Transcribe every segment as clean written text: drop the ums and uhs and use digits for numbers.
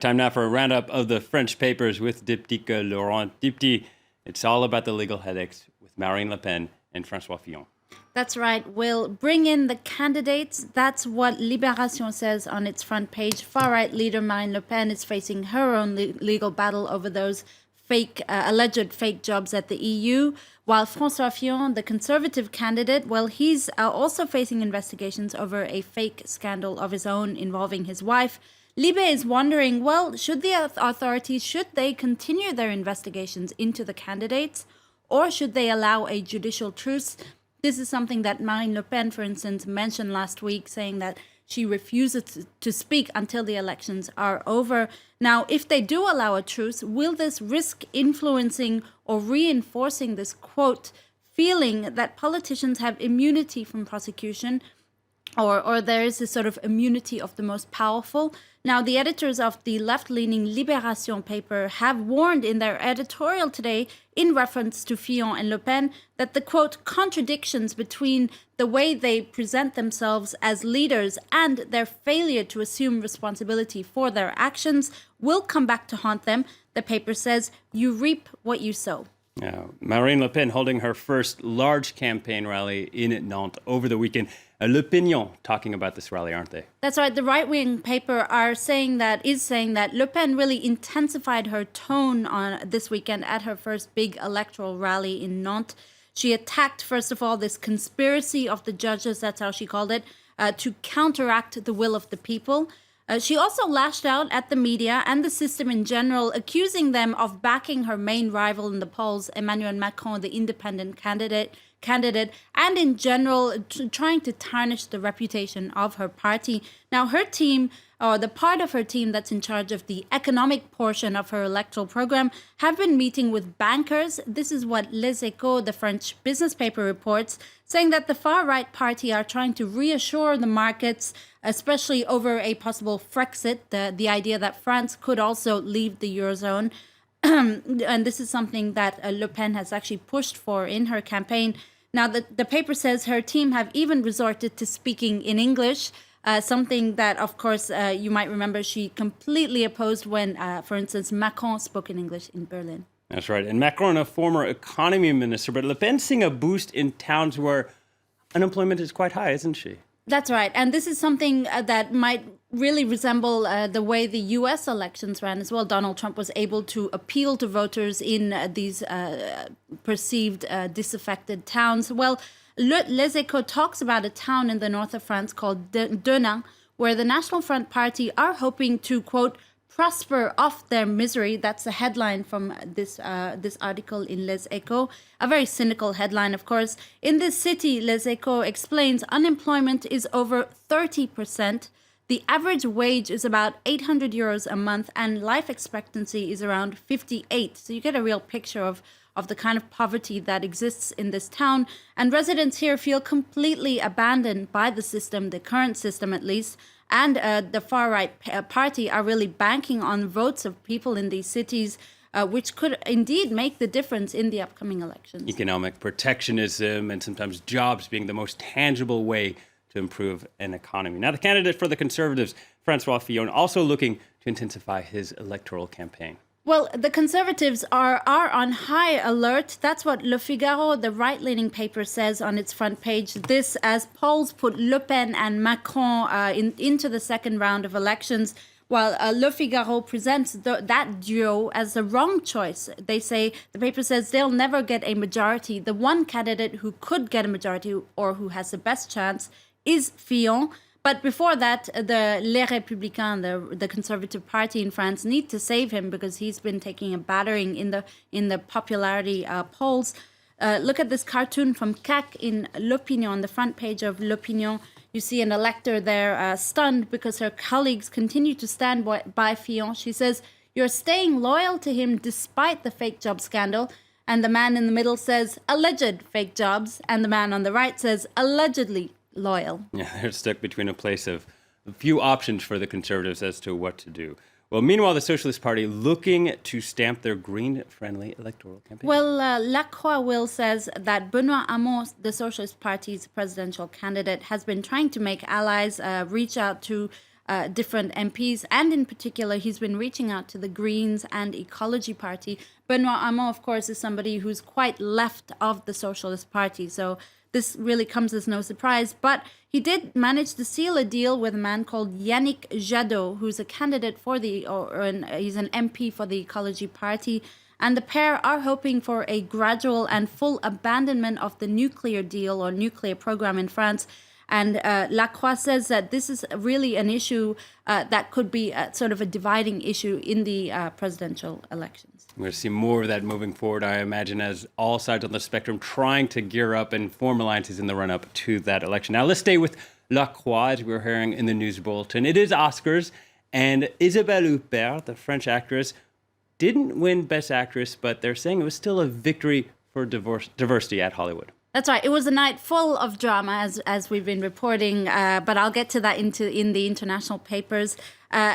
Time now for a roundup of the French papers with Diptyque Laurent. Diptyque, it's all about the legal headaches with Marine Le Pen and François Fillon. That's right. We'll bring in the candidates. That's what Libération says on its front page. Far-right leader Marine Le Pen is facing her own legal battle over those alleged fake jobs at the EU, while François Fillon, the conservative candidate, well, he's also facing investigations over a fake scandal of his own involving his wife. Libé is wondering, well, should the authorities, should they continue their investigations into the candidates, or should they allow a judicial truce? This is something that Marine Le Pen, for instance, mentioned last week, saying that she refuses to speak until the elections are over. Now, if they do allow a truce, will this risk influencing or reinforcing this, quote, feeling that politicians have immunity from prosecution, or there is this sort of immunity of the most powerful? Now, the editors of the left-leaning Libération paper have warned in their editorial today, in reference to Fillon and Le Pen, that the, quote, contradictions between the way they present themselves as leaders and their failure to assume responsibility for their actions will come back to haunt them. The paper says, you reap what you sow. Marine Le Pen holding her first large campaign rally in Nantes over the weekend. L'Opinion talking about this rally, aren't they? That's right. The right-wing paper is saying that Le Pen really intensified her tone on this weekend at her first big electoral rally in Nantes. She attacked, first of all, this conspiracy of the judges, that's how she called it, to counteract the will of the people. She also lashed out at the media and the system in general, accusing them of backing her main rival in the polls, Emmanuel Macron, the independent candidate, and in general trying to tarnish the reputation of her party. Now, her team, or the part of her team that's in charge of the economic portion of her electoral program, have been meeting with bankers. This is what Les Echos, the French business paper, reports, saying that the far-right party are trying to reassure the markets, especially over a possible Frexit, the idea that France could also leave the Eurozone. And this is something that Le Pen has actually pushed for in her campaign. Now, the paper says her team have even resorted to speaking in English, something that, of course, you might remember she completely opposed when, for instance, Macron spoke in English in Berlin. That's right. And Macron, a former economy minister, but Le Pen seeing a boost in towns where unemployment is quite high, isn't she? That's right. And this is something that might really resemble the way the U.S. elections ran as well. Donald Trump was able to appeal to voters in these perceived disaffected towns. Well, Les Echos talks about a town in the north of France called Denain, where the National Front Party are hoping to, quote, prosper off their misery. That's a headline from this article in Les Echos. A very cynical headline, of course. In this city, Les Echos explains unemployment is over 30%. The average wage is about 800 euros a month, and life expectancy is around 58. So you get a real picture of the kind of poverty that exists in this town. And residents here feel completely abandoned by the system, the current system at least. And the far-right party are really banking on votes of people in these cities, which could indeed make the difference in the upcoming elections. Economic protectionism and sometimes jobs being the most tangible way to improve an economy. Now, the candidate for the Conservatives, François Theo, also looking to intensify his electoral campaign. Well, the Conservatives are on high alert. That's what Le Figaro, the right-leaning paper, says on its front page. This as polls put Le Pen and Macron into the second round of elections, while Le Figaro presents that duo as the wrong choice. They say, the paper says they'll never get a majority. The one candidate who could get a majority or who has the best chance is Fillon. But before that, the Les Républicains, the Conservative Party in France, need to save him because he's been taking a battering in the popularity polls. Look at this cartoon from CAC in L'Opinion, on the front page of L'Opinion. You see an elector there stunned because her colleagues continue to stand by Fillon. She says, "You're staying loyal to him despite the fake job scandal." And the man in the middle says, "Alleged fake jobs." And the man on the right says, "Allegedly loyal." Yeah, they're stuck between a place of a few options for the Conservatives as to what to do. Well, meanwhile, the Socialist Party looking to stamp their green-friendly electoral campaign. Well, La Croix says that Benoît Hamon, the Socialist Party's presidential candidate, has been trying to make allies reach out to different MPs, and in particular, he's been reaching out to the Greens and Ecology Party. Benoit Hamon, of course, is somebody who's quite left of the Socialist Party, so this really comes as no surprise. But he did manage to seal a deal with a man called Yannick Jadot, who's a candidate for he's an MP for the Ecology Party. And the pair are hoping for a gradual and full abandonment of the nuclear deal or nuclear program in France. And Lacroix says that this is really an issue that could be sort of a dividing issue in the presidential elections. We're going to see more of that moving forward, I imagine, as all sides on the spectrum trying to gear up and form alliances in the run-up to that election. Now, let's stay with Lacroix, as we were hearing in the news bulletin. It is Oscars, and Isabelle Huppert, the French actress, didn't win Best Actress, but they're saying it was still a victory for diversity at Hollywood. That's right. It was a night full of drama, as we've been reporting, but I'll get to that in the international papers.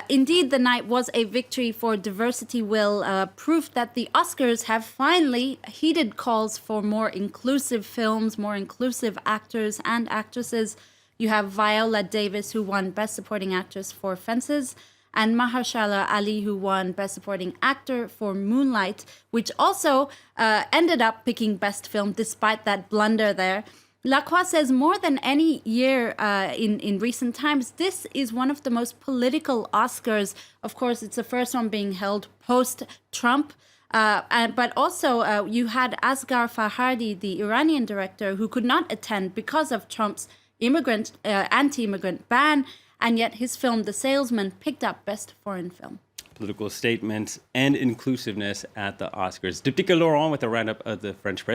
Indeed, the night was a victory for diversity, proof that the Oscars have finally heeded calls for more inclusive films, more inclusive actors and actresses. You have Viola Davis, who won Best Supporting Actress for Fences, and Mahershala Ali, who won Best Supporting Actor for Moonlight, which also ended up picking Best Film despite that blunder there. Lacroix says more than any year in recent times, this is one of the most political Oscars. Of course, it's the first one being held post-Trump. But also you had Asghar Farhadi, the Iranian director, who could not attend because of Trump's anti-immigrant ban. And yet his film, The Salesman, picked up Best Foreign Film. Political statements and inclusiveness at the Oscars. Diptyque Laurent with a roundup of the French press.